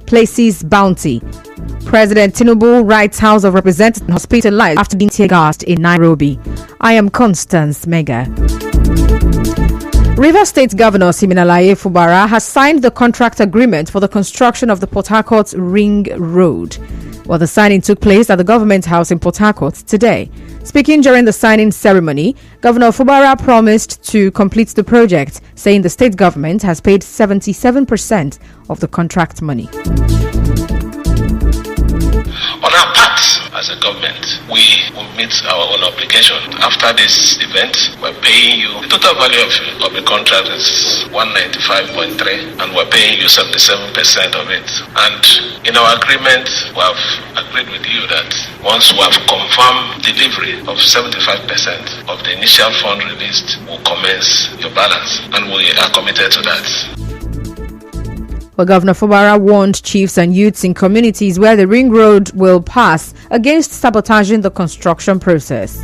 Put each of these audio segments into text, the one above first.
places bounty. President Tinubu writes House of Representatives hospitalized after being tear gassed in Nairobi. I am Constance Mega. Rivers State Governor Siminalayi Fubara has signed the contract agreement for the construction of the Port Harcourt Ring Road. Well, the signing took place at the Government House in Port Harcourt today. Speaking during the signing ceremony, Governor Fubara promised to complete the project, saying the state government has paid 77% of the contract money. On our part, as a government, we will meet our own obligation. After this event, we're paying you, the total value of the contract is 195.3, and we're paying you 77% of it. And in our agreement, we have agreed with you that once we have confirmed delivery of 75% of the initial fund released, we'll commence your balance, and we are committed to that. Well, Governor Fubara warned chiefs and youths in communities where the ring road will pass against sabotaging the construction process.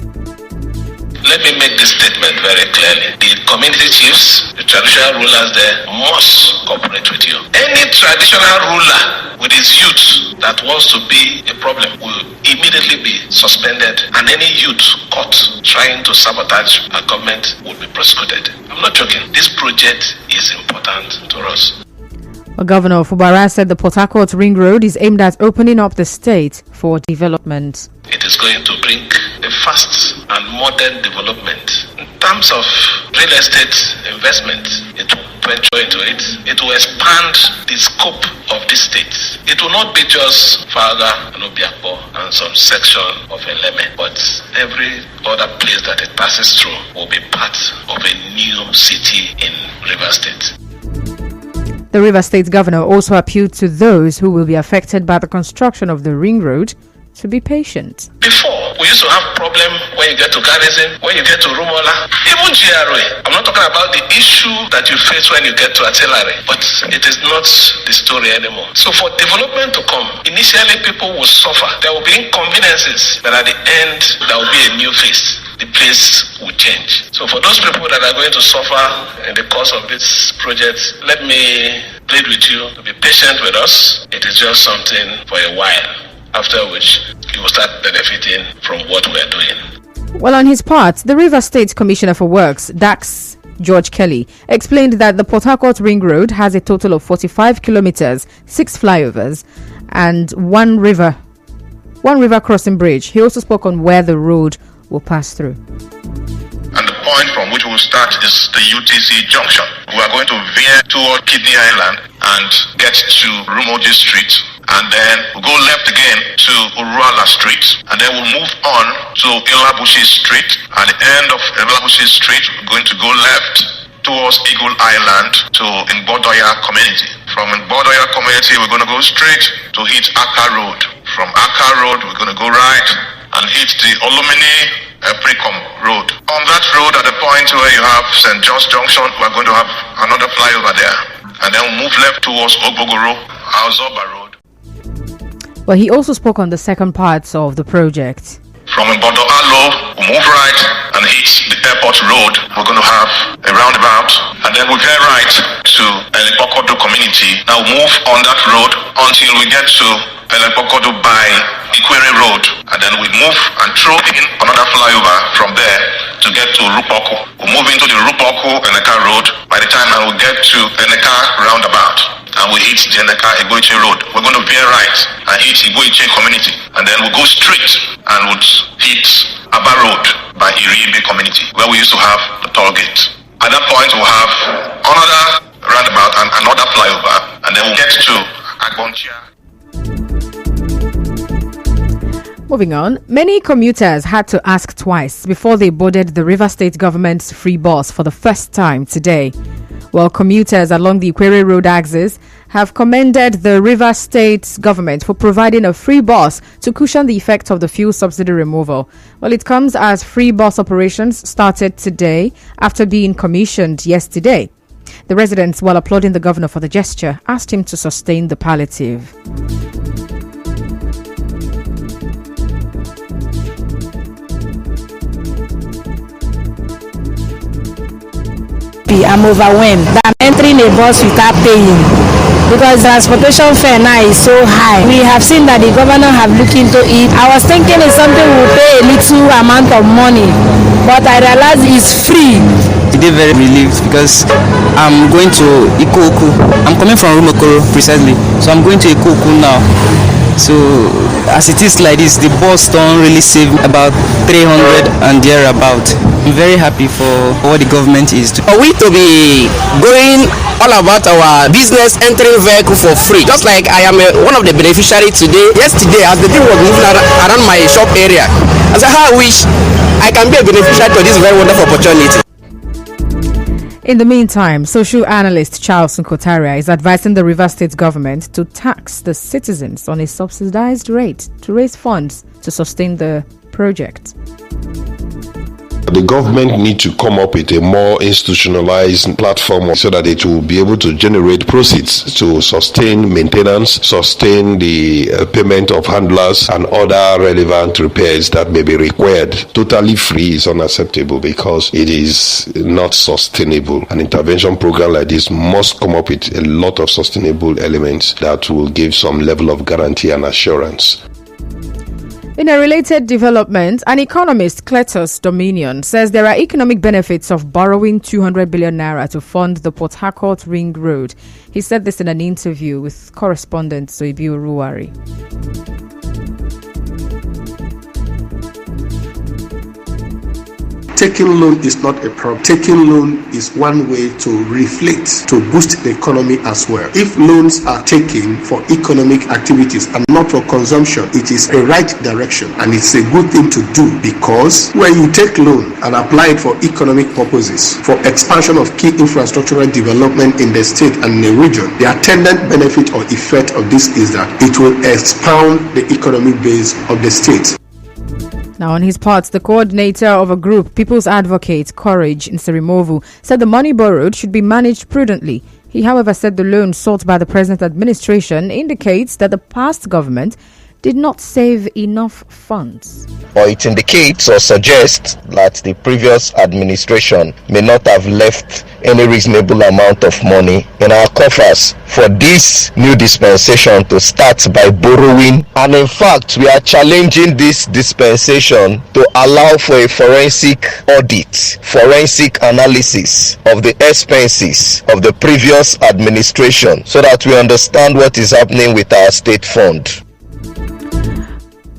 Let me make this statement very clearly. The community chiefs, the traditional rulers there, must cooperate with you. Any traditional ruler with his youth that wants to be a problem will immediately be suspended, and any youth caught trying to sabotage our government will be prosecuted. I'm not joking. This project is important to us. Governor Fubara said the Port Harcourt Ring Road is aimed at opening up the state for development. It is going to bring a fast and modern development. In terms of real estate investment, it will venture into it. It will expand the scope of this state. It will not be just Faga and Obiakpo and some section of Eleme, but every other place that it passes through will be part of a new city in Rivers State. The Rivers State Governor also appealed to those who will be affected by the construction of the ring road to be patient. Before, we used to have problem when you get to Garrison, when you get to Rumola, even GRA. I'm not talking about the issue that you face when you get to Artillery, but it is not the story anymore. So for development to come, initially people will suffer. There will be inconveniences, but at the end, there will be a new face. The place will change. So for those people that are going to suffer in the course of this project, let me plead with you to be patient with us. It is just something for a while, after which you will start benefiting from what we are doing. Well, on his part, the Rivers State Commissioner for Works, Dax George Kelly, explained that the Port Harcourt Ring Road has a total of 45 kilometers, 6 flyovers, and one river crossing bridge. He also spoke on where the road will pass through. And the point from which we will start is the UTC junction. We are going to veer toward Kidney Island and get to Rumoji Street, and then we'll go left again to Uruala Street, and then we'll move on to Ilabushi Street. At the end of Ilabushi Street, we're going to go left towards Eagle Island to Ngbodoya community. From Ngbodoya community, we're going to go straight to hit Aka Road. From Aka Road, we're going to go right and hit the Olumini Precom Road. On that road, at the point where you have St. John's Junction, we're going to have another flyover there. And then we'll move left towards Ogbogoro, Aozoba Road. Well, he also spoke on the second part of the project. From Bodo Alo, we'll move right and hit the airport road. We're going to have a roundabout, and then we'll get right to Elepokodo community. Now move on that road until we get to Elepokodo by Ikwere Road, and then we move and throw in another flyover from there to get to Rupoko. We'll move into the Rupoko Eneka Road. By the time I will get to Eneka roundabout, and we hit the Eneka Egoiche Road, we're going to veer right and hit Egoiche community, and then we'll go straight and we'll hit Aba Road by Iribe community, where we used to have the toll gate. At that point, we'll have another roundabout and another flyover, and then we'll get to Agbonchia. Moving on, many commuters had to ask twice before they boarded the Rivers State government's free bus for the first time today. While commuters along the Ikwere Road axis have commended the Rivers State government for providing a free bus to cushion the effect of the fuel subsidy removal. Well, it comes as free bus operations started today after being commissioned yesterday. The residents, while applauding the governor for the gesture, asked him to sustain the palliative. I'm overwhelmed. I'm entering a bus without paying. because transportation fare now is so high. We have seen that the governor have looked into it. I was thinking it's something we'll pay a little amount of money, but I realized it's free. Today very relieved because I'm going to Ikoku. I'm coming from Rumokoro precisely, so I'm going to Ikoku now. So as it is like this, the bus don't really save about 300 and thereabout. I'm very happy for what the government is doing. For we to be going all about our business entering vehicle for free, just like I am one of the beneficiaries today. Yesterday, as the thing was moving around my shop area, I said, how I wish I can be a beneficiary to this very wonderful opportunity. In the meantime, social analyst Charles Nkotaria is advising the Rivers State government to tax the citizens on a subsidized rate to raise funds to sustain the project. The government need to come up with a more institutionalized platform so that it will be able to generate proceeds to sustain maintenance, sustain the payment of handlers and other relevant repairs that may be required. Totally free is unacceptable because it is not sustainable. An intervention program like this must come up with a lot of sustainable elements that will give some level of guarantee and assurance. In a related development, an economist, Cletus Dominion, says there are economic benefits of borrowing 200 billion naira to fund the Port Harcourt Ring Road. He said this in an interview with correspondent Soibi Uruwari. Taking loan is not a problem. Taking loan is one way to reflect, to boost the economy as well. If loans are taken for economic activities and not for consumption, it is a right direction and it's a good thing to do, because when you take loan and apply it for economic purposes, for expansion of key infrastructural development in the state and in the region, the attendant benefit or effect of this is that it will expand the economic base of the state. Now, on his part, the coordinator of a group, People's Advocate Courage in Serimovu, said the money borrowed should be managed prudently. He, however, said the loan sought by the present administration indicates that the past government did not save enough funds. Or it indicates or suggests that the previous administration may not have left any reasonable amount of money in our coffers for this new dispensation to start by borrowing. And in fact, we are challenging this dispensation to allow for a forensic audit, forensic analysis of the expenses of the previous administration so that we understand what is happening with our state fund.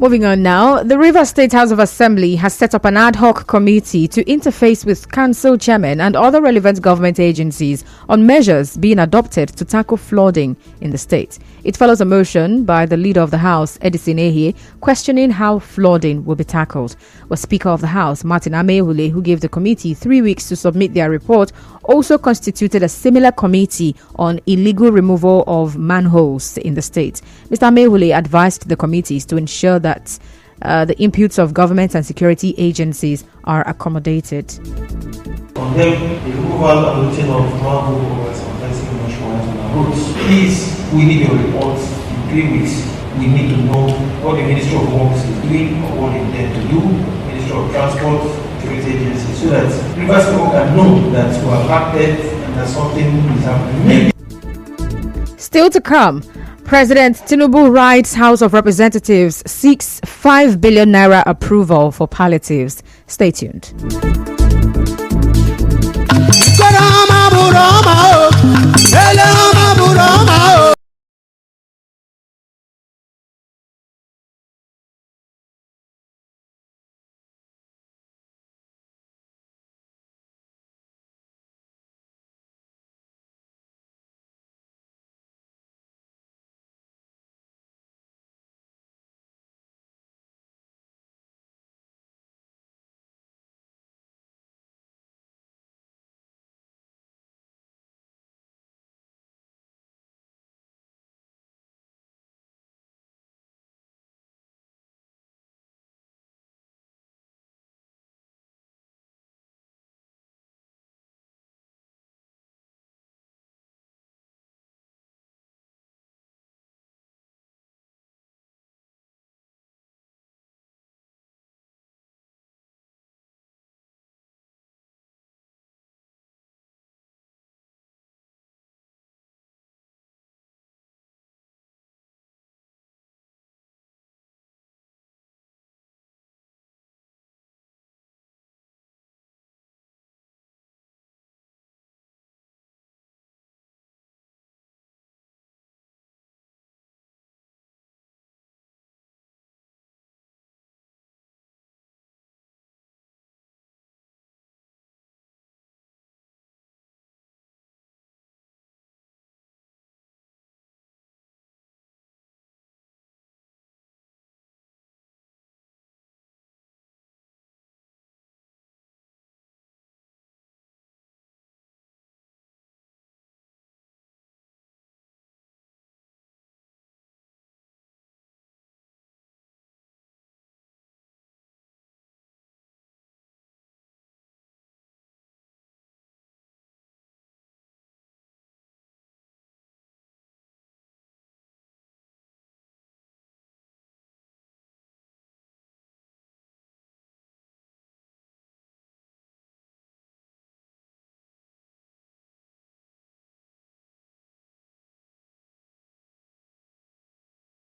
Moving on now, the Rivers State House of Assembly has set up an ad hoc committee to interface with council chairmen and other relevant government agencies on measures being adopted to tackle flooding in the state. It follows a motion by the leader of the House, Edison Ehie, questioning how flooding will be tackled. The Speaker of the House, Martin Amehule, who gave the committee 3 weeks to submit their report, also constituted a similar committee on illegal removal of manholes in the state. Mr. Amehule advised the committees to ensure that the inputs of government and security agencies are accommodated. Condemn the removal and routine of manholes and fencing measurements on our roads. Please, we need your report in 3 weeks. We need to know what the Ministry of Works is doing or what they intend to do, Ministry of Transport, security agencies, so that Rivers people can know that we have acted and that something is happening. Still to come, President Tinubu writes House of Representatives seeks 5 billion naira approval for palliatives. Stay tuned.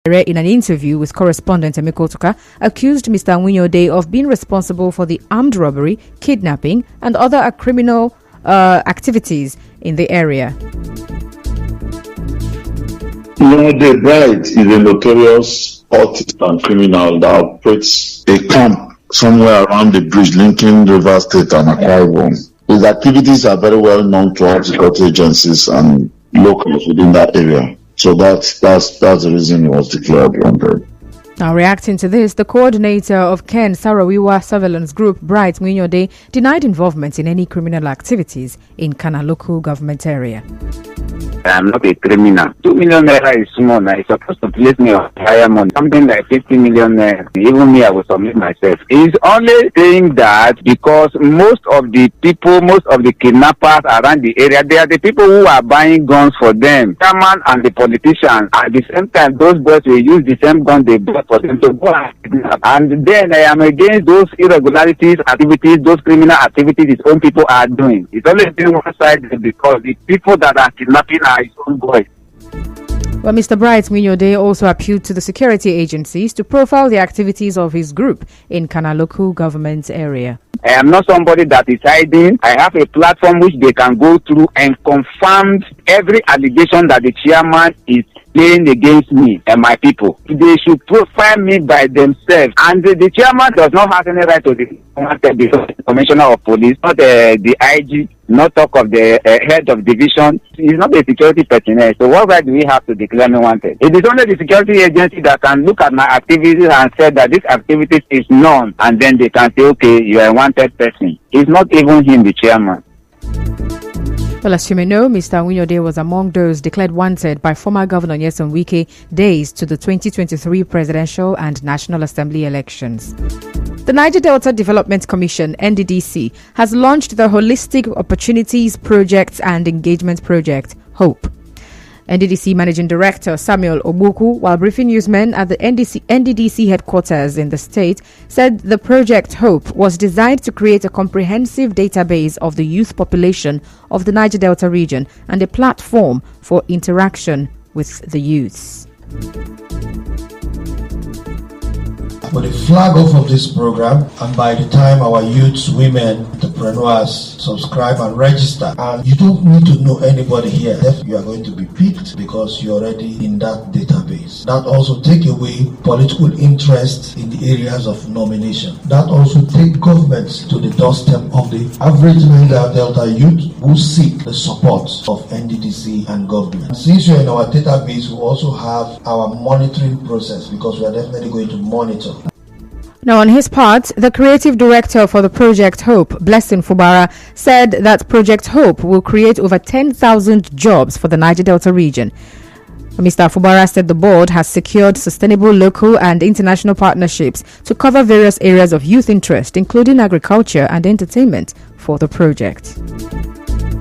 In an interview with correspondent Emeko Tuka, accused Mr. Winyode of being responsible for the armed robbery, kidnapping, and other criminal activities in the area. The Bright is a notorious artist and criminal that operates a camp somewhere around the bridge linking River State and Akwa Ibom. His activities are very well known to all security agencies and locals within that area. So that's the reason he was declared wanted. Now, reacting to this, the coordinator of Ken Sarawiwa surveillance group, Bright Winyode, denied involvement in any criminal activities in Kana local government area. I'm not a criminal. 2 million naira is small. Now it's supposed to place me on higher money. Something like 50 million naira. Even me, I will submit myself. He's only saying that because most of the kidnappers around the area, they are the people who are buying guns for them. Chairman and the politicians. At the same time, those boys will use the same gun they bought for them to go and kidnap. And then I am against those irregularities, activities, those criminal activities his own people are doing. It's only doing one side because the people that are kidnapping are his own boys. Well, Mr. Bright Winyode also appealed to the security agencies to profile the activities of his group in Kana local government area. I am not somebody that is hiding. I have a platform which they can go through and confirm every allegation that the chairman is playing against me and my people. They should profile me by themselves. And the chairman does not have any right to the commissioner of police, not the IG, not talk of the head of division. He's not a security personnel. So what right do we have to declare me wanted? It is only the security agency that can look at my activities and say that this activity is known, and then they can say, okay, you are a wanted person. It's not even him, the chairman. Well, as you may know, Mr. Winyode was among those declared wanted by former Governor Nyesom Wike days to the 2023 presidential and National Assembly elections. The Niger Delta Development Commission, NDDC, has launched the Holistic Opportunities Projects and Engagement Project, HOPE. NDDC Managing Director Samuel Obuku, while briefing newsmen at the NDDC headquarters in the state, said the project HOPE was designed to create a comprehensive database of the youth population of the Niger Delta region and a platform for interaction with the youths. For the flag off of this program, and by the time our youths, women, entrepreneurs subscribe and register, and you don't need to know anybody here, you are going to be picked because you're already in that database. That also take away political interest in the areas of nomination. That also take governments to the doorstep of the average Niger Delta youth who seek the support of NDDC and government. Since you're in our database, we also have our monitoring process because we are definitely going to monitor. Now, on his part, the creative director for the Project Hope, Blessing Fubara, said that Project Hope will create over 10,000 jobs for the Niger Delta region. Mr. Fubara said the board has secured sustainable local and international partnerships to cover various areas of youth interest, including agriculture and entertainment, for the project.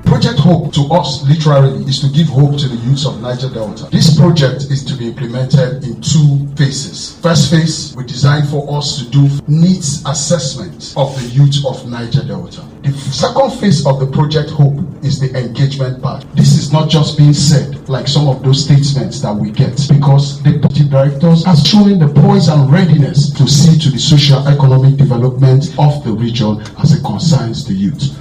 Project Hope to us literally is to give hope to the youths of Niger Delta. This project is to be implemented in 2 phases. First phase, we designed for us to do needs assessment of the youth of Niger Delta. The second phase of the Project Hope is the engagement part. This is not just being said like some of those statements that we get, because the deputy directors are showing the poise and readiness to see to the socio-economic development of the region as it concerns the youth.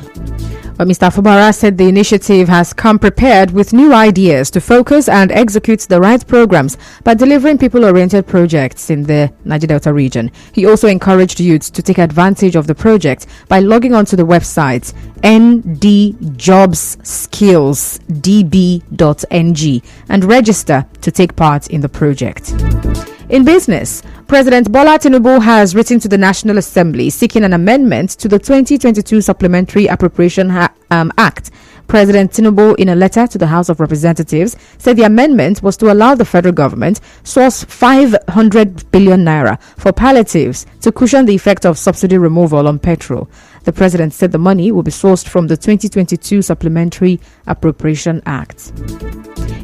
But Mr. Fubara said the initiative has come prepared with new ideas to focus and execute the right programs by delivering people-oriented projects in the Niger Delta region. He also encouraged youths to take advantage of the project by logging onto the website ndjobsskillsdb.ng and register to take part in the project. In business, President Bola Tinubu has written to the National Assembly seeking an amendment to the 2022 Supplementary Appropriation Act. President Tinubu, in a letter to the House of Representatives, said the amendment was to allow the federal government source 500 billion naira for palliatives to cushion the effect of subsidy removal on petrol. The president said the money will be sourced from the 2022 Supplementary Appropriation Act.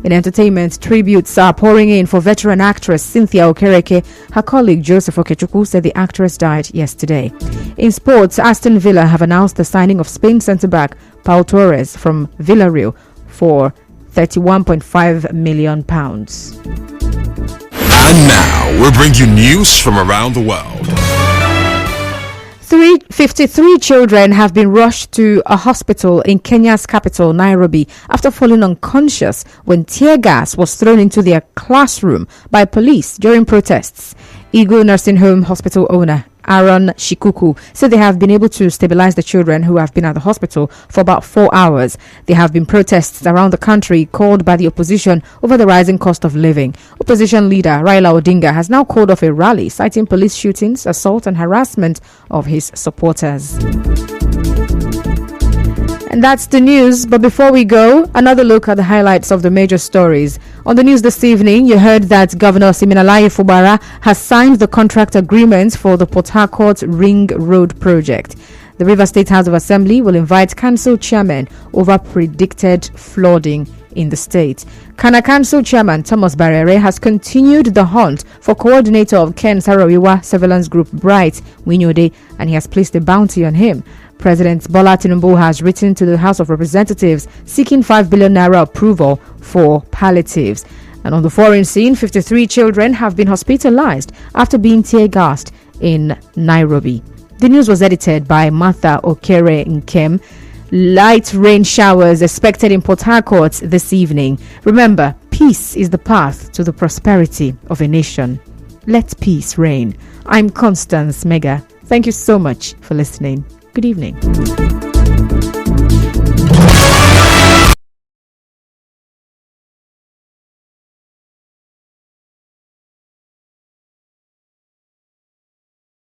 In entertainment, tributes are pouring in for veteran actress Cynthia Okereke. Her colleague Joseph Okechukwu said the actress died yesterday. In sports, Aston Villa have announced the signing of Spain centre-back Pau Torres from Villarreal for £31.5 million. And now, we bring you news from around the world. 53 children have been rushed to a hospital in Kenya's capital, Nairobi, after falling unconscious when tear gas was thrown into their classroom by police during protests. Eagle Nursing Home hospital owner Aaron Shikuku said they have been able to stabilize the children who have been at the hospital for about 4 hours. There have been protests around the country called by the opposition over the rising cost of living. Opposition leader Raila Odinga has now called off a rally citing police shootings, assault and harassment of his supporters. And that's the news. But before we go, another look at the highlights of the major stories. On the news this evening, you heard that Governor Siminalayi Fubara has signed the contract agreement for the Port Harcourt Ring Road project. The Rivers State House of Assembly will invite council chairman over predicted flooding in the state. Kana Council Chairman Thomas Barere has continued the hunt for coordinator of Ken Sarawiwa surveillance group Bright Winyode, and he has placed a bounty on him. President Bola Tinubu has written to the House of Representatives seeking 5 billion naira approval for palliatives. And on the foreign scene, 53 children have been hospitalized after being tear-gassed in Nairobi. The news was edited by Martha Okere Nkem. Light rain showers expected in Port Harcourt this evening. Remember, peace is the path to the prosperity of a nation. Let peace reign. I'm Constance Mega. Thank you so much for listening. Good evening.